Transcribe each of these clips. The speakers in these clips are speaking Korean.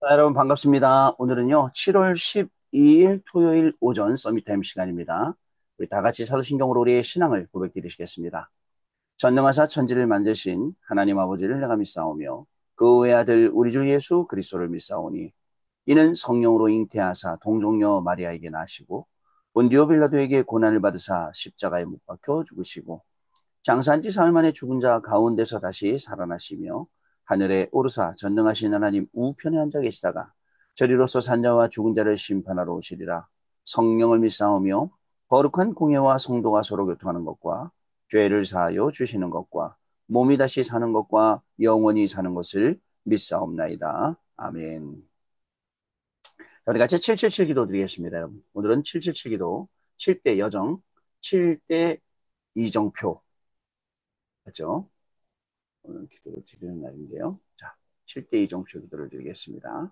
여러분 반갑습니다. 오늘은요, 7월 12일 토요일 오전 서밋타임 시간입니다. 우리 다 같이 사도신경으로 우리의 신앙을 고백드리시겠습니다. 전능하사 천지를 만드신 하나님 아버지를 내가 믿사오며 그 외아들 우리 주 예수 그리스도를 믿사오니 이는 성령으로 잉태하사 동정녀 마리아에게 나시고 본디오 빌라도에게 고난을 받으사 십자가에 못 박혀 죽으시고 장사한 지 사흘 만에 죽은 자 가운데서 다시 살아나시며 하늘에 오르사 전능하신 하나님 우편에 앉아 계시다가 저리로서 산자와 죽은 자를 심판하러 오시리라. 성령을 믿사오며 거룩한 공예와 성도가 서로 교통하는 것과 죄를 사하여 주시는 것과 몸이 다시 사는 것과 영원히 사는 것을 믿사옵나이다. 아멘. 자, 우리 같이 777 기도 드리겠습니다. 여러분. 오늘은 777 기도 7대 여정 7대 이정표 맞죠? 오늘 기도를 드리는 날인데요. 자, 7대 이정표 기도를 드리겠습니다.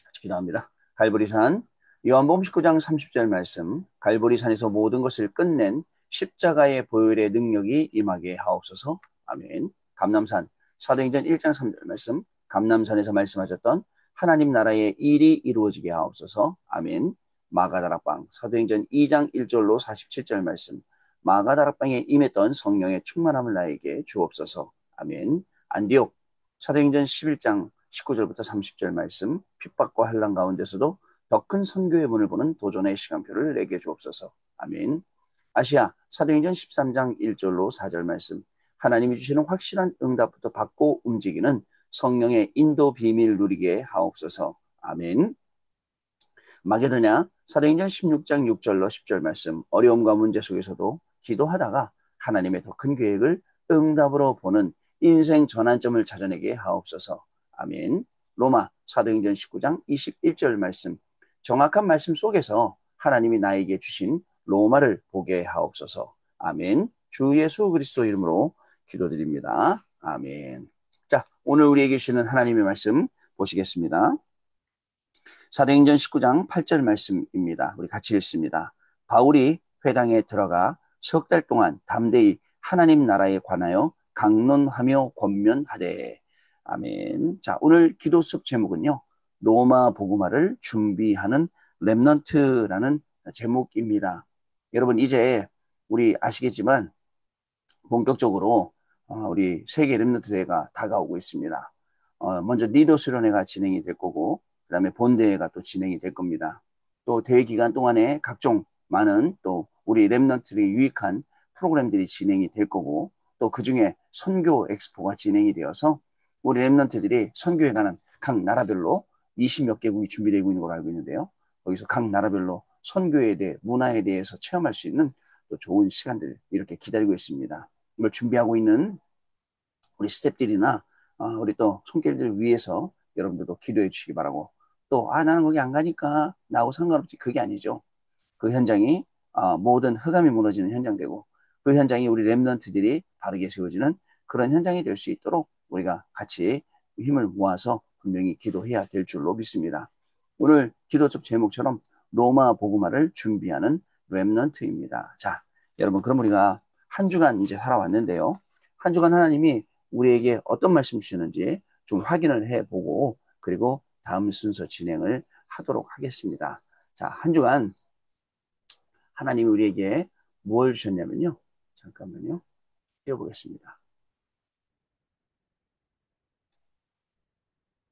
같이 기도합니다. 갈보리산 요한복음 19장 30절 말씀 갈보리산에서 모든 것을 끝낸 십자가의 보혈의 능력이 임하게 하옵소서. 아멘. 감람산 사도행전 1장 3절 말씀 감람산에서 말씀하셨던 하나님 나라의 일이 이루어지게 하옵소서. 아멘. 마가다락방 사도행전 2장 1절로 47절 말씀 마가다락방에 임했던 성령의 충만함을 나에게 주옵소서. 아멘. 안디옥 사도행전 11장 19절부터 30절 말씀 핍박과 환난 가운데서도 더 큰 선교의 문을 보는 도전의 시간표를 내게 주옵소서. 아멘. 아시아 사도행전 13장 1절로 4절 말씀 하나님이 주시는 확실한 응답부터 받고 움직이는 성령의 인도 비밀 누리게 하옵소서. 아멘. 마게도냐 사도행전 16장 6절로 10절 말씀 어려움과 문제 속에서도 기도하다가 하나님의 더 큰 계획을 응답으로 보는 인생 전환점을 찾아내게 하옵소서. 아멘. 로마 사도행전 19장 21절 말씀 정확한 말씀 속에서 하나님이 나에게 주신 로마를 보게 하옵소서. 아멘. 주 예수 그리스도 이름으로 기도드립니다. 아멘. 자, 오늘 우리에게 주시는 하나님의 말씀 보시겠습니다. 사도행전 19장 8절 말씀입니다. 우리 같이 읽습니다. 바울이 회당에 들어가 석 달 동안 담대히 하나님 나라에 관하여 강론하며 권면하되. 아멘. 자, 오늘 기도 속 제목은요. 로마 복음화를 준비하는 렘넌트라는 제목입니다. 여러분 이제 우리 아시겠지만 본격적으로 우리 세계 렘넌트 대회가 다가오고 있습니다. 먼저 리더 수련회가 진행이 될 거고 그다음에 본대회가 또 진행이 될 겁니다. 또 대회 기간 동안에 각종 많은 또 우리 렘넌트들이 유익한 프로그램들이 진행이 될 거고 또 그중에 선교 엑스포가 진행이 되어서 우리 렘넌트들이 선교에 관한 각 나라별로 20몇 개국이 준비되고 있는 걸로 알고 있는데요. 거기서 각 나라별로 선교에 대해 문화에 대해서 체험할 수 있는 또 좋은 시간들 이렇게 기다리고 있습니다. 이걸 준비하고 있는 우리 스태프들이나 우리 또 손길들 위해서 여러분들도 기도해 주시기 바라고 또 나는 거기 안 가니까 나하고 상관없지 그게 아니죠. 그 현장이 모든 흑암이 무너지는 현장되고 그 현장이 우리 렘넌트들이 바르게 세워지는 그런 현장이 될 수 있도록 우리가 같이 힘을 모아서 분명히 기도해야 될 줄로 믿습니다. 오늘 기도적 제목처럼 로마 복음화를 준비하는 렘넌트입니다. 자, 여러분 그럼 우리가 한 주간 이제 살아왔는데요. 한 주간 하나님이 우리에게 어떤 말씀 주시는지 좀 확인을 해보고 그리고 다음 순서 진행을 하도록 하겠습니다. 자, 한 주간 하나님이 우리에게 뭘 주셨냐면요. 잠깐만요. 띄워보겠습니다.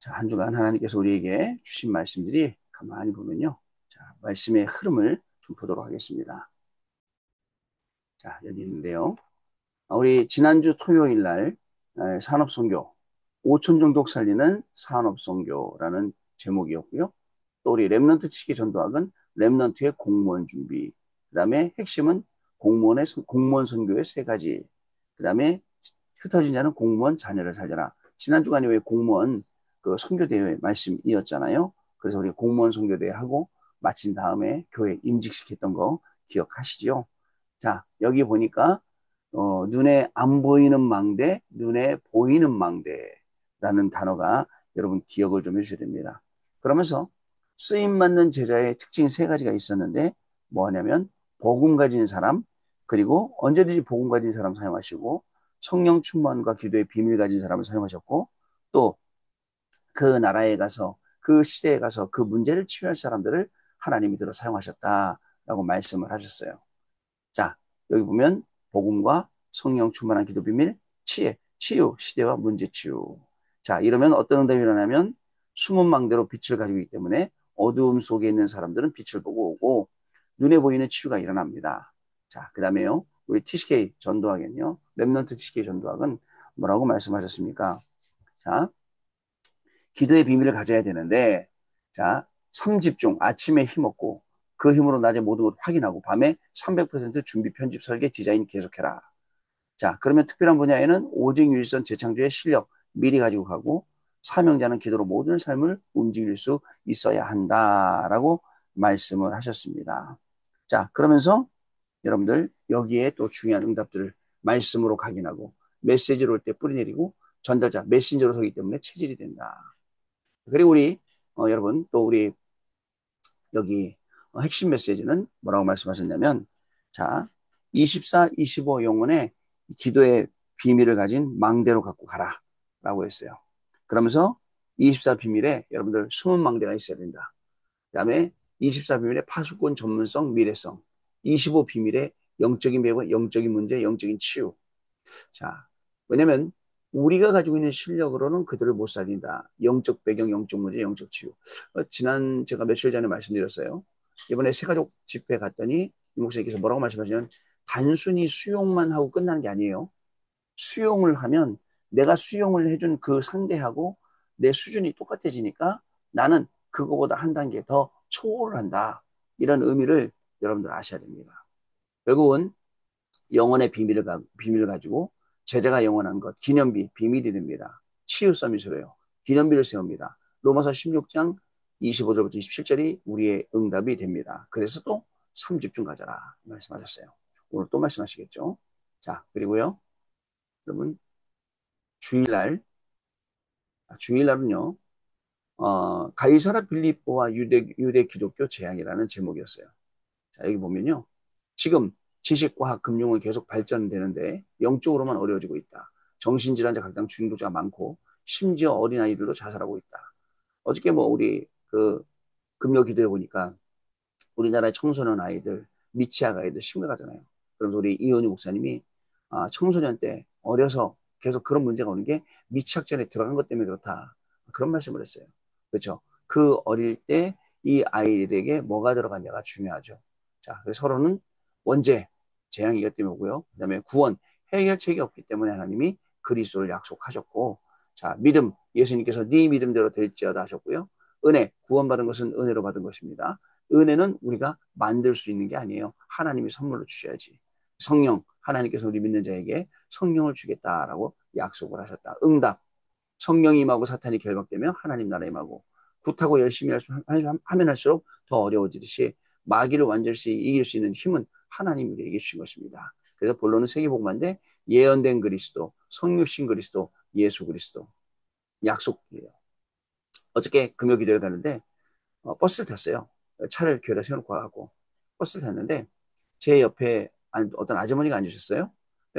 자, 한 주간 하나님께서 우리에게 주신 말씀들이 가만히 보면요. 자, 말씀의 흐름을 좀 보도록 하겠습니다. 자, 여기 있는데요. 우리 지난주 토요일 날 산업선교, 5천 종족 살리는 산업선교라는 제목이었고요. 또 우리 렘넌트 치기 전도학은 렘넌트의 공무원 준비, 그 다음에 핵심은 공무원 선교의 세 가지, 그 다음에 흩어진 자는 공무원 자녀를 살려라. 지난 주간에 왜 공무원 그 선교대회 말씀이었잖아요. 그래서 우리 공무원 선교대회 하고 마친 다음에 교회 임직시켰던 거 기억하시죠? 자, 여기 보니까 눈에 안 보이는 망대, 눈에 보이는 망대라는 단어가 여러분 기억을 좀 해주셔야 됩니다. 그러면서 쓰임받는 제자의 특징 세 가지가 있었는데 뭐냐면 복음 가진 사람, 그리고 언제든지 복음 가진 사람 사용하시고 성령 충만과 기도의 비밀 가진 사람을 사용하셨고 또 그 나라에 가서 그 시대에 가서 그 문제를 치유할 사람들을 하나님이 들어 사용하셨다라고 말씀을 하셨어요. 자, 여기 보면 복음과 성령 충만한 기도 비밀, 치유, 시대와 문제 치유. 자, 이러면 어떤 응답이 일어나면 숨은 망대로 빛을 가지고 있기 때문에 어두움 속에 있는 사람들은 빛을 보고 오고 눈에 보이는 치유가 일어납니다. 자, 그 다음에요. 우리 TCK 전도학은요. 렘넌트 TCK 전도학은 뭐라고 말씀하셨습니까? 자, 기도의 비밀을 가져야 되는데, 자, 삼집중, 아침에 힘없고, 그 힘으로 낮에 모든 것 확인하고, 밤에 300% 준비, 편집, 설계, 디자인 계속해라. 자, 그러면 특별한 분야에는 오직 유일선 재창조의 실력 미리 가지고 가고, 사명자는 기도로 모든 삶을 움직일 수 있어야 한다라고 말씀을 하셨습니다. 자, 그러면서 여러분들 여기에 또 중요한 응답들을 말씀으로 각인하고 메시지로 올 때 뿌리내리고 전달자, 메신저로 서기 때문에 체질이 된다. 그리고 우리 여러분 또 우리 여기 핵심 메시지는 뭐라고 말씀하셨냐면 자 24, 25 영혼의 기도의 비밀을 가진 망대로 갖고 가라 라고 했어요. 그러면서 24 비밀에 여러분들 숨은 망대가 있어야 된다. 그 다음에 24 비밀의 파수꾼 전문성, 미래성, 25 비밀의 영적인 배분, 영적인 문제, 영적인 치유. 자, 왜냐면 우리가 가지고 있는 실력으로는 그들을 못 살린다. 영적 배경, 영적 문제, 영적 치유. 지난 제가 며칠 전에 말씀드렸어요. 이번에 새가족 집회 갔더니 이 목사님께서 뭐라고 말씀하시냐면 단순히 수용만 하고 끝나는 게 아니에요. 수용을 하면 내가 수용을 해준 그 상대하고 내 수준이 똑같아지니까 나는 그거보다 한 단계 더 초월을 한다. 이런 의미를 여러분들 아셔야 됩니다. 결국은 영혼의 비밀을 가지고 제자가 영원한 것, 기념비, 비밀이 됩니다. 치유 서밋으로요. 기념비를 세웁니다. 로마서 16장 25절부터 27절이 우리의 응답이 됩니다. 그래서 또 3집중 가져라 말씀하셨어요. 오늘 또 말씀하시겠죠. 자, 그리고요. 여러분 주일날은요. 가이사라 빌립보와 유대 기독교 재앙이라는 제목이었어요. 자, 여기 보면요. 지금 지식, 과학, 금융은 계속 발전되는데 영적으로만 어려워지고 있다. 정신질환자 각종 중독자가 많고 심지어 어린아이들도 자살하고 있다. 어저께 뭐 우리 그 금요 기도해 보니까 우리나라의 청소년 아이들, 미취학 아이들 심각하잖아요. 그래서 우리 이현희 목사님이 청소년 때 어려서 계속 그런 문제가 오는 게 미취학전에 들어간 것 때문에 그렇다. 그런 말씀을 했어요. 그렇죠. 그 어릴 때 이 아이들에게 뭐가 들어갔냐가 중요하죠. 자, 그래서 서로는 원죄, 재앙이 이것 때문에 오고요. 그 다음에 구원, 해결책이 없기 때문에 하나님이 그리스도를 약속하셨고, 자, 믿음, 예수님께서 네 믿음대로 될지어다 하셨고요. 은혜, 구원받은 것은 은혜로 받은 것입니다. 은혜는 우리가 만들 수 있는 게 아니에요. 하나님이 선물로 주셔야지. 성령, 하나님께서 우리 믿는 자에게 성령을 주겠다라고 약속을 하셨다. 응답, 성령이 임하고 사탄이 결박되면 하나님 나라 임하고 굿하고 열심히 하면 할수록 더 어려워지듯이 마귀를 완전히 이길 수 있는 힘은 하나님이 우리에게 주신 것입니다. 그래서 본론은 세계복음화인데 예언된 그리스도, 성육신 그리스도, 예수 그리스도 약속이에요. 어저께 금요 기도를 가는데 버스를 탔어요. 차를 교회에 세워놓고 가고 버스를 탔는데 제 옆에 어떤 아주머니가 앉으셨어요.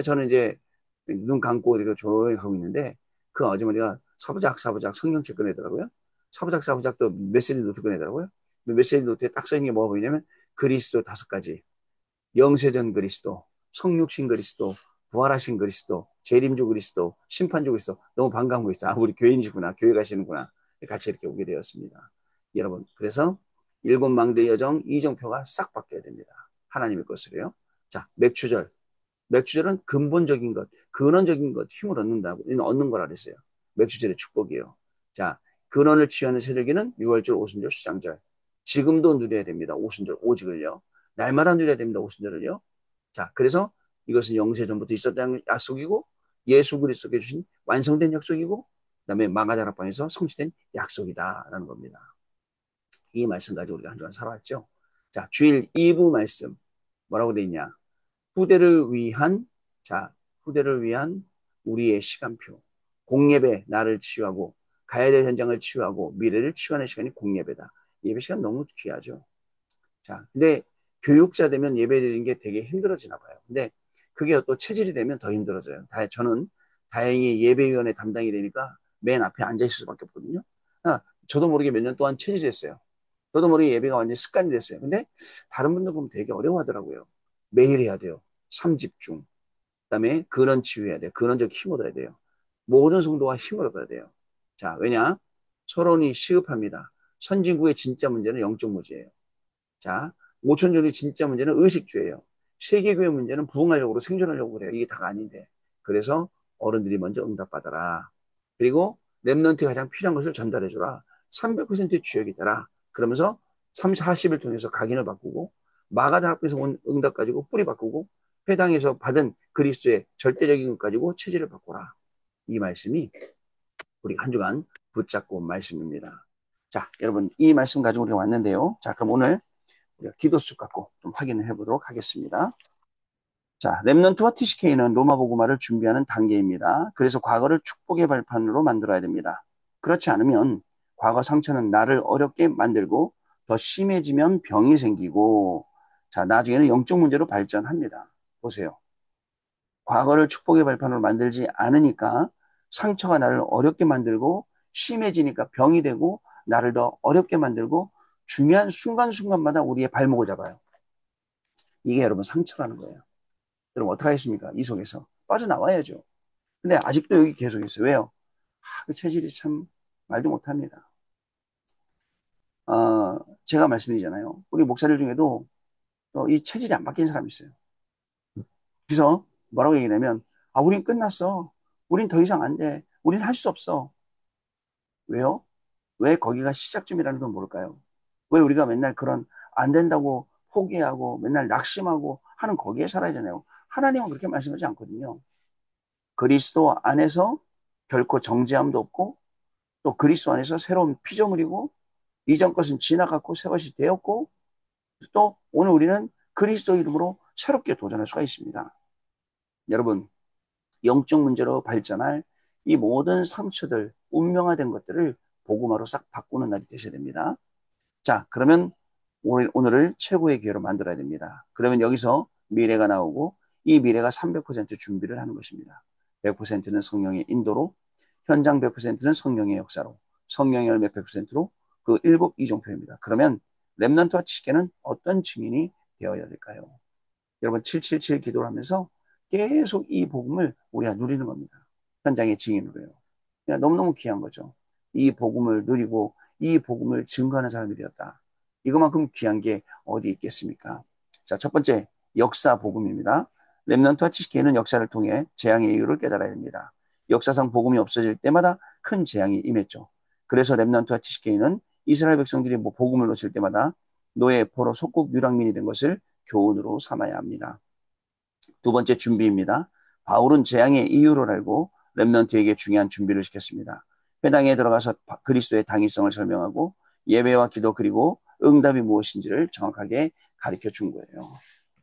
저는 이제 눈 감고 이렇게 조용히 가고 있는데 그 아주머니가 사부작 성경책 꺼내더라고요. 사부작 또 메시지 노트 꺼내더라고요. 메시지 노트에 딱 써있는 게 뭐가 보이냐면 그리스도 5가지, 영세전 그리스도, 성육신 그리스도, 부활하신 그리스도, 재림주 그리스도, 심판주 그리스도. 너무 반가운 거 있죠. 우리 교인이시구나. 교회 가시는구나. 같이 이렇게 오게 되었습니다. 여러분, 그래서 일곱 망대 여정 이정표가 싹 바뀌어야 됩니다. 하나님의 것으로요. 자, 맥주절. 맥주절은 근본적인 것, 근원적인 것, 힘을 얻는 거라 그랬어요. 맥주절의 축복이에요. 자, 근원을 취하는 새들기는 6월절, 오순절, 수장절. 지금도 누려야 됩니다. 오순절, 오직을요. 날마다 누려야 됩니다. 오순절을요. 자, 그래서 이것은 영세전부터 있었다는 약속이고 예수 그리스도께 주신 완성된 약속이고 그다음에 마가다락방에서 성취된 약속이다라는 겁니다. 이 말씀 가지고 우리가 한 주간 살아왔죠. 자, 주일 2부 말씀 뭐라고 돼 있냐? 후대를 위한 후대를 위한 우리의 시간표. 공예배 나를 치유하고 가야 될 현장을 치유하고 미래를 치유하는 시간이 공예배다. 예배 시간 너무 귀하죠. 자, 근데 교육자 되면 예배 드리는 게 되게 힘들어지나 봐요. 근데 그게 또 체질이 되면 더 힘들어져요. 저는 다행히 예배위원회 담당이 되니까 맨 앞에 앉아 있을 수밖에 없거든요. 저도 모르게 몇 년 동안 체질했어요. 저도 모르게 예배가 완전히 습관이 됐어요. 근데 다른 분들 보면 되게 어려워하더라고요. 매일 해야 돼요. 삼집중. 그다음에 근원 치유해야 돼요. 근원적 힘을 얻어야 돼요. 모든 성도가 힘을 얻어야 돼요. 자, 왜냐? 서론이 시급합니다. 선진국의 진짜 문제는 영적 문제예요. 자, 오천전의 진짜 문제는 의식주예요. 세계교회 문제는 부흥하려고 생존하려고 그래요. 이게 다가 아닌데. 그래서 어른들이 먼저 응답받아라. 그리고 랩넌트에 가장 필요한 것을 전달해줘라. 300%의 주역이 되라. 그러면서 40일 통해서 각인을 바꾸고 마가다 학교에서 온 응답 가지고 뿌리 바꾸고 회당에서 받은 그리스도의 절대적인 것 가지고 체질을 바꾸라. 이 말씀이 우리가 한 주간 붙잡고 온 말씀입니다. 자, 여러분 이 말씀 가지고 우리가 왔는데요. 자, 그럼 오늘 우리가 기도수 갖고 좀 확인을 해보도록 하겠습니다. 자, 렘넌트와 TCK는 로마 복음화를 준비하는 단계입니다. 그래서 과거를 축복의 발판으로 만들어야 됩니다. 그렇지 않으면 과거 상처는 나를 어렵게 만들고 더 심해지면 병이 생기고 자, 나중에는 영적 문제로 발전합니다. 보세요. 과거를 축복의 발판으로 만들지 않으니까 상처가 나를 어렵게 만들고 심해지니까 병이 되고 나를 더 어렵게 만들고 중요한 순간순간마다 우리의 발목을 잡아요. 이게 여러분 상처라는 거예요. 여러분 어떻게 하겠습니까? 이 속에서 빠져나와야죠. 근데 아직도 여기 계속 있어요. 왜요? 그 체질이 참 말도 못합니다. 제가 말씀드리잖아요. 우리 목사들 중에도 이 체질이 안 바뀐 사람이 있어요. 그래서 뭐라고 얘기하냐면 우린 끝났어. 우린 더 이상 안 돼. 우린 할 수 없어. 왜요? 왜 거기가 시작점이라는 건 뭘까요? 왜 우리가 맨날 그런 안 된다고 포기하고 맨날 낙심하고 하는 거기에 살아야 되나요? 하나님은 그렇게 말씀하지 않거든요. 그리스도 안에서 결코 정죄함도 없고 또 그리스도 안에서 새로운 피조물이고 이전 것은 지나갔고 새 것이 되었고 또 오늘 우리는 그리스도 이름으로 새롭게 도전할 수가 있습니다. 여러분 영적 문제로 발전할 이 모든 상처들 운명화된 것들을 복음화로 싹 바꾸는 날이 되셔야 됩니다. 자, 그러면 오늘을 최고의 기회로 만들어야 됩니다. 그러면 여기서 미래가 나오고 이 미래가 300% 준비를 하는 것입니다. 100%는 성령의 인도로, 현장 100%는 성령의 역사로, 성령의 열매 100%로 그 일곱 이종표입니다. 그러면 렘넌트와 치계는 어떤 증인이 되어야 될까요? 여러분 777 기도를 하면서 계속 이 복음을 우리가 누리는 겁니다. 현장의 증인으로요. 너무너무 귀한 거죠. 이 복음을 누리고 이 복음을 증거하는 사람이 되었다. 이것만큼 귀한 게 어디 있겠습니까? 자, 첫 번째 역사 복음입니다. 렘넌트와 치시키는 역사를 통해 재앙의 이유를 깨달아야 됩니다. 역사상 복음이 없어질 때마다 큰 재앙이 임했죠. 그래서 렘넌트와 치시키는 이스라엘 백성들이 복음을 놓칠 때마다 노예, 포로, 속국 유랑민이 된 것을 교훈으로 삼아야 합니다. 두 번째 준비입니다. 바울은 재앙의 이유를 알고 렘넌트에게 중요한 준비를 시켰습니다. 회당에 들어가서 그리스도의 당위성을 설명하고 예배와 기도 그리고 응답이 무엇인지를 정확하게 가르쳐 준 거예요.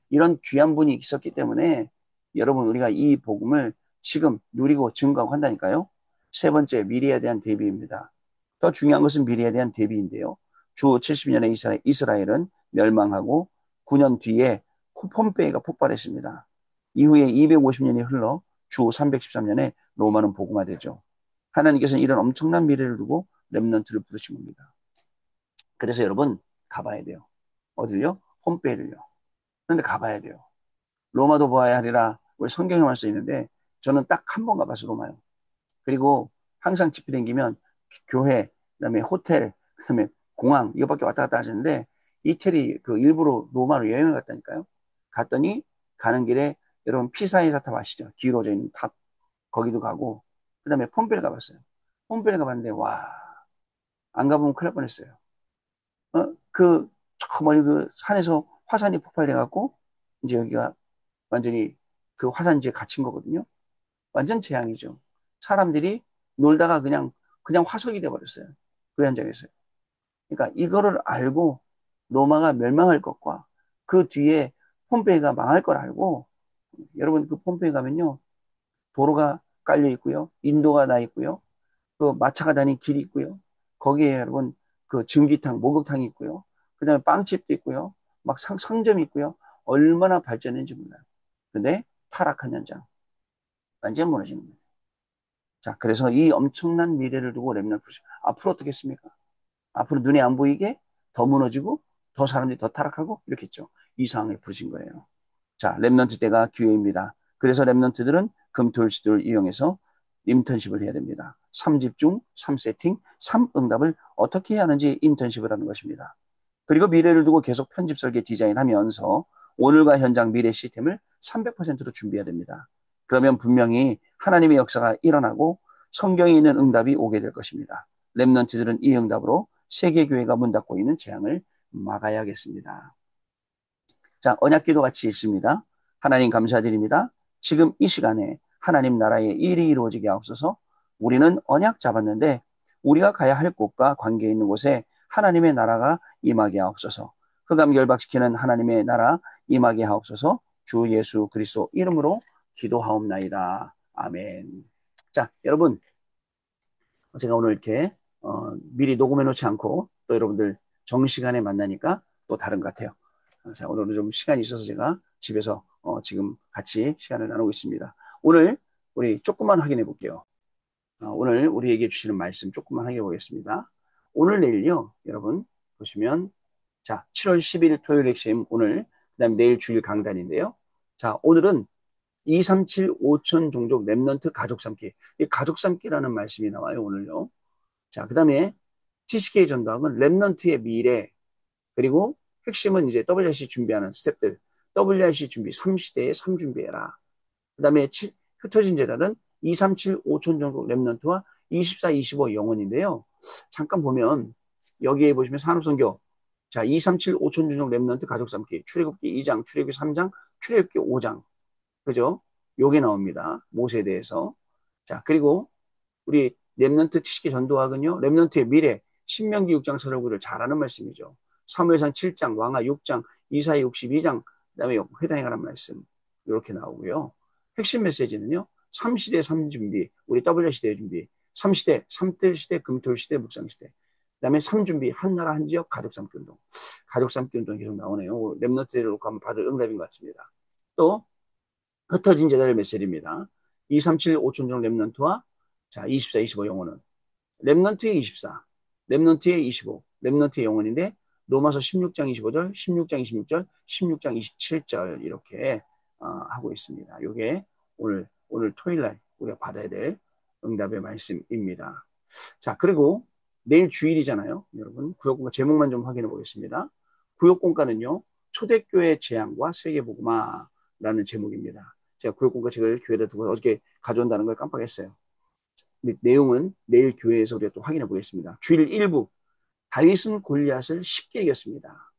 이런 귀한 분이 있었기 때문에 여러분 우리가 이 복음을 지금 누리고 증거하고 한다니까요. 세 번째 미래에 대한 대비입니다. 더 중요한 것은 미래에 대한 대비인데요. 주 70년의 이스라엘은 멸망하고 9년 뒤에 폼페이가 폭발했습니다. 이후에 250년이 흘러 주 313년에 로마는 복음화되죠. 하나님께서는 이런 엄청난 미래를 두고 렘넌트를 부르신 겁니다. 그래서 여러분 가봐야 돼요. 어딜요? 폼페이를요. 그런데 가봐야 돼요. 로마도 보아야 하리라 우리 성경에만 써 있는데 저는 딱 한 번 가봐서 로마요. 그리고 항상 집회 댕기면 교회, 그다음에 호텔, 그다음에 공항 이거밖에 왔다 갔다 하시는데 이태리 그 일부러 로마로 여행을 갔다니까요. 갔더니 가는 길에 여러분 피사의 사탑 아시죠? 기울어져 있는 탑 거기도 가고 그다음에 폼페이를 가봤어요. 폼페이를 가봤는데 와 안 가보면 큰일 날 뻔했어요. 저 멀리 그 산에서 화산이 폭발돼 갖고 이제 여기가 완전히 그 화산지에 갇힌 거거든요. 완전 재앙이죠. 사람들이 놀다가 그냥 화석이 돼 버렸어요. 그 현장에서요. 그러니까 이거를 알고 로마가 멸망할 것과 그 뒤에 폼페이가 망할 걸 알고 여러분 그 폼페이 가면요. 도로가 깔려 있고요. 인도가 나 있고요. 그 마차가 다니는 길이 있고요. 거기에 여러분 그 증기탕, 목욕탕이 있고요. 그다음에 빵집도 있고요. 막 상점이 있고요. 얼마나 발전했는지 몰라요. 근데 타락한 현장. 완전 무너지는 거예요. 자, 그래서 이 엄청난 미래를 두고 렘넌트 부르심. 앞으로 어떻겠습니까? 앞으로 눈에 안 보이게 더 무너지고 더 사람들이 더 타락하고 이렇게 있죠. 이 상황에 부르신 거예요. 자, 렘넌트 때가 기회입니다. 그래서 렘넌트들은 금토일시도를 이용해서 인턴십을 해야 됩니다. 3집중, 3세팅, 3응답을 어떻게 해야 하는지 인턴십을 하는 것입니다. 그리고 미래를 두고 계속 편집 설계 디자인하면서 오늘과 현장 미래 시스템을 300%로 준비해야 됩니다. 그러면 분명히 하나님의 역사가 일어나고 성경에 있는 응답이 오게 될 것입니다. 렘넌트들은 이 응답으로 세계교회가 문 닫고 있는 재앙을 막아야겠습니다. 자, 언약기도 같이 있습니다. 하나님 감사드립니다. 지금 이 시간에 하나님 나라의 일이 이루어지게 하옵소서. 우리는 언약 잡았는데 우리가 가야 할 곳과 관계 있는 곳에 하나님의 나라가 임하게 하옵소서. 흑암 결박시키는 하나님의 나라 임하게 하옵소서. 주 예수 그리스도 이름으로 기도하옵나이다. 아멘. 자, 여러분, 제가 오늘 이렇게 미리 녹음해 놓지 않고 또 여러분들 정시간에 만나니까 또 다른 것 같아요. 자, 오늘은 좀 시간이 있어서 제가 집에서 지금 같이 시간을 나누고 있습니다. 오늘 우리 조금만 확인해 볼게요. 오늘 우리에게 주시는 말씀 조금만 확인해 보겠습니다. 오늘 내일요, 여러분 보시면 자, 7월 10일 토요일 핵심 오늘 그다음에 내일 주일 강단인데요. 자, 오늘은 237 5천 종족 렘넌트 가족 삼기. 이 가족 삼기라는 말씀이 나와요, 오늘요. 자, 그다음에 TCK 전도학은 렘넌트의 미래 그리고 핵심은 이제 WRC 준비하는 스텝들. WRC 준비 3시대에 3 준비해라. 그 다음에 흩어진 재단은 237 5천 종족 렘넌트와 24 25 영혼인데요. 잠깐 보면 여기에 보시면 산업선교 자 237 5천 종족 렘넌트 가족 삼기 출애굽기 2장 출애굽기 3장 출애굽기 5장 그죠? 요게 나옵니다. 모세에 대해서. 자 그리고 우리 렘넌트 TCK 전도학은요. 렘넌트의 미래 신명기 6장 설교를 잘하는 말씀이죠. 사무엘상 7장 왕하 6장 이사야 62장 그다음에 회당에 관한 말씀 이렇게 나오고요. 핵심 메시지는요. 3시대 3준비 우리 W시대 준비 3시대 3뜰시대 금토일시대 묵상시대 그다음에 3준비 한나라 한지역 가족 삼기 운동 가족 삼기 운동이 계속 나오네요. 렘넌트를 놓고 한번 받을 응답인 것 같습니다. 또 흩어진 제자들 메시지입니다. 237 5천 종 렘넌트와 자 24 25 영혼은 렘넌트의 24 렘넌트의 25 렘넌트의 영혼인데 로마서 16장 25절 16장 26절 16장 27절 이렇게 하고 있습니다. 이게 오늘 토요일날 우리가 받아야 될 응답의 말씀입니다. 자 그리고 내일 주일이잖아요. 여러분 구역공과 제목만 좀 확인해 보겠습니다. 구역공과는요. 초대교회 재앙과 세계복음화라는 제목입니다. 제가 구역공과 책을 교회에다 두고 어저께 가져온다는 걸 깜빡했어요. 내용은 내일 교회에서 우리가 또 확인해 보겠습니다. 주일 1부 다윗은 골리앗을 쉽게 이겼습니다.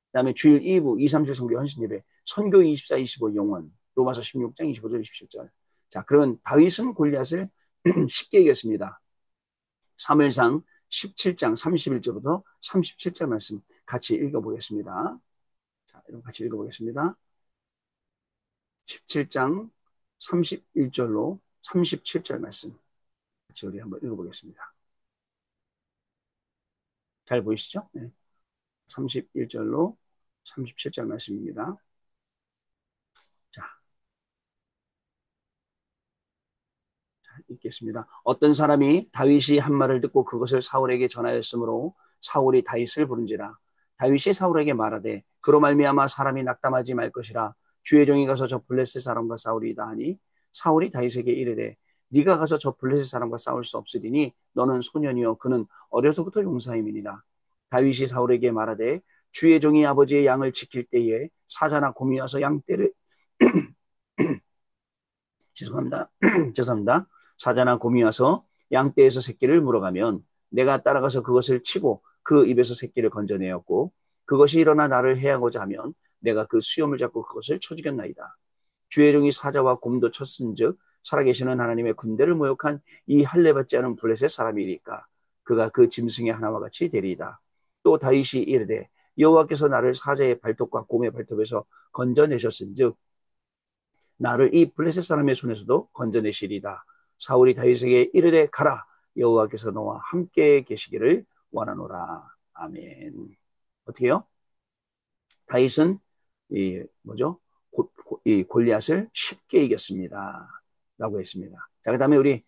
그 다음에 주일 2부 2, 3주 성교 헌신예배 선교 24, 25 영원 로마서 16장 25절 27절 자 그러면 다윗은 골리앗을 쉽게 이겼습니다. 사무엘상 17장 31절부터 37절 말씀 같이 읽어보겠습니다. 자, 여러분 같이 읽어보겠습니다. 17장 31절로 37절 말씀 같이 우리 한번 읽어보겠습니다. 잘 보이시죠? 네. 31절로 37절 말씀입니다. 자, 읽겠습니다. 어떤 사람이 다윗이 한 말을 듣고 그것을 사울에게 전하였으므로 사울이 다윗을 부른지라. 다윗이 사울에게 말하되 그로 말미암아 사람이 낙담하지 말 것이라. 주의 종이 가서 저 블레셋 사람과 싸우리이다 하니 사울이 다윗에게 이르되 네가 가서 저 블레셋 사람과 싸울 수 없으리니 너는 소년이요 그는 어려서부터 용사임이니라. 다윗이 사울에게 말하되 주의 종이 아버지의 양을 지킬 때에 사자나 곰이 와서 양떼를 죄송합니다. 죄송합니다. 사자나 곰이 와서 양떼에서 새끼를 물어가면 내가 따라가서 그것을 치고 그 입에서 새끼를 건져내었고 그것이 일어나 나를 해하고자 하면 내가 그 수염을 잡고 그것을 쳐 죽였나이다. 주의 종이 사자와 곰도 쳤은즉 살아계시는 하나님의 군대를 모욕한 이 할례받지 않은 블레셋 사람이니까 그가 그 짐승의 하나와 같이 되리이다. 또 다윗이 이르되 여호와께서 나를 사자의 발톱과 곰의 발톱에서 건져내셨은즉 나를 이 블레셋 사람의 손에서도 건져내시리다. 사울이 다윗에게 이르되 가라. 여호와께서 너와 함께 계시기를 원하노라. 아멘. 어떻게요? 다윗은 이 뭐죠? 이 골리앗을 쉽게 이겼습니다. 라고 했습니다. 자, 그다음에 우리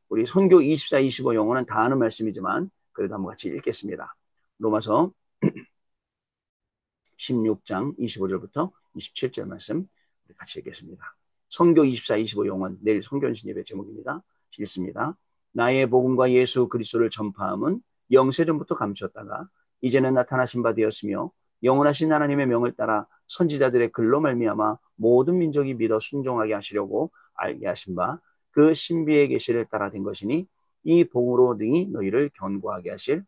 우리 선교 24, 25 용어는 다 아는 말씀이지만 그래도 한번 같이 읽겠습니다. 로마서 16장 25절부터 27절 말씀 같이 읽겠습니다. 선교 24, 25 용언 내일 선교연신 예배 제목입니다. 읽습니다. 나의 복음과 예수 그리스도를 전파함은 영세전부터 감추었다가 이제는 나타나신 바 되었으며 영원하신 하나님의 명을 따라 선지자들의 글로 말미암아 모든 민족이 믿어 순종하게 하시려고 알게 하신 바 그 신비의 계시를 따라 된 것이니 이 복으로 능히 너희를 견고하게 하실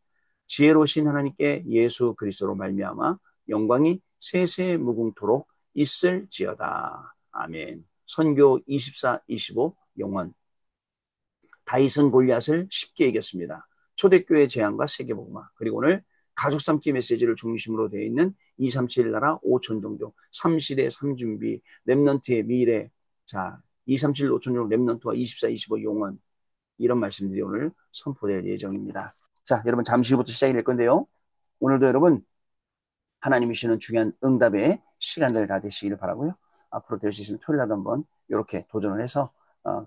지혜로우신 하나님께 예수 그리스도로 말미암아 영광이 세세 무궁토록 있을지어다. 아멘. 선교 24, 25 영원. 다윗은 골리앗을 쉽게 이겼습니다. 초대교회 재앙과 세계복음화. 그리고 오늘 가족 삼기 메시지를 중심으로 되어 있는 237 나라 5천 종족, 3시대 3준비, 렘넌트의 미래. 자, 237 5천 종족 렘넌트와 24, 25 용원. 이런 말씀들이 오늘 선포될 예정입니다. 자, 여러분 잠시 후부터 시작이 될 건데요. 오늘도 여러분 하나님이 주시는 중요한 응답의 시간들 다 되시기를 바라고요. 앞으로 될 수 있으면 토요일날도 한번 이렇게 도전을 해서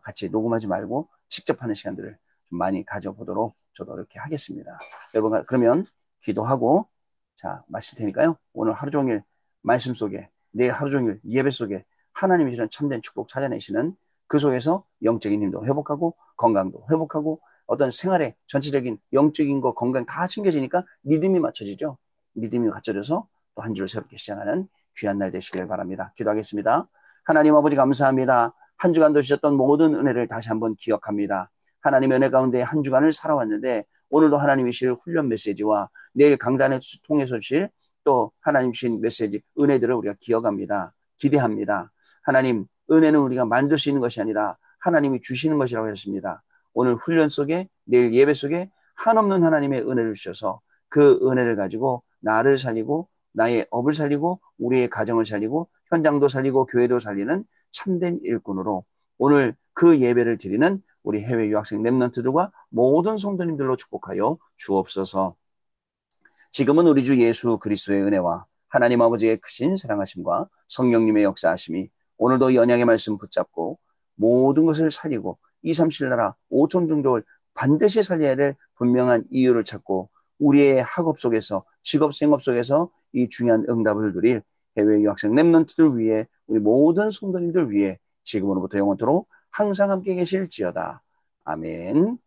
같이 녹음하지 말고 직접 하는 시간들을 좀 많이 가져보도록 저도 이렇게 하겠습니다. 여러분 그러면 기도하고 자 마칠 테니까요. 오늘 하루 종일 말씀 속에 내일 하루 종일 예배 속에 하나님이 주시는 참된 축복 찾아내시는 그 속에서 영적인 힘도 회복하고 건강도 회복하고 어떤 생활의 전체적인 영적인 거 건강 다 챙겨지니까 믿음이 맞춰지죠. 믿음이 갖춰져서 또 한 주를 새롭게 시작하는 귀한 날 되시길 바랍니다. 기도하겠습니다. 하나님 아버지 감사합니다. 한 주간도 주셨던 모든 은혜를 다시 한번 기억합니다. 하나님의 은혜 가운데 한 주간을 살아왔는데 오늘도 하나님이 주실 훈련 메시지와 내일 강단을 통해서 주실 또 하나님 주신 메시지 은혜들을 우리가 기억합니다. 기대합니다. 하나님 은혜는 우리가 만들 수 있는 것이 아니라 하나님이 주시는 것이라고 하셨습니다. 오늘 훈련 속에 내일 예배 속에 한없는 하나님의 은혜를 주셔서 그 은혜를 가지고 나를 살리고 나의 업을 살리고 우리의 가정을 살리고 현장도 살리고 교회도 살리는 참된 일꾼으로 오늘 그 예배를 드리는 우리 해외 유학생 렘넌트들과 모든 성도님들로 축복하여 주옵소서. 지금은 우리 주 예수 그리스도의 은혜와 하나님 아버지의 크신 사랑하심과 성령님의 역사하심이 오늘도 연약의 말씀 붙잡고 모든 것을 살리고 237 나라 5천 종족을 반드시 살려야 될 분명한 이유를 찾고 우리의 학업 속에서 직업 생업 속에서 이 중요한 응답을 누릴 해외 유학생 렘넌트들 위해 우리 모든 성도님들 위해 지금으로부터 영원토록 항상 함께 계실지어다. 아멘.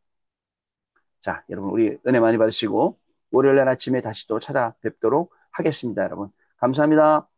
자, 여러분 우리 은혜 많이 받으시고 월요일 날 아침에 다시 또 찾아뵙도록 하겠습니다. 여러분 감사합니다.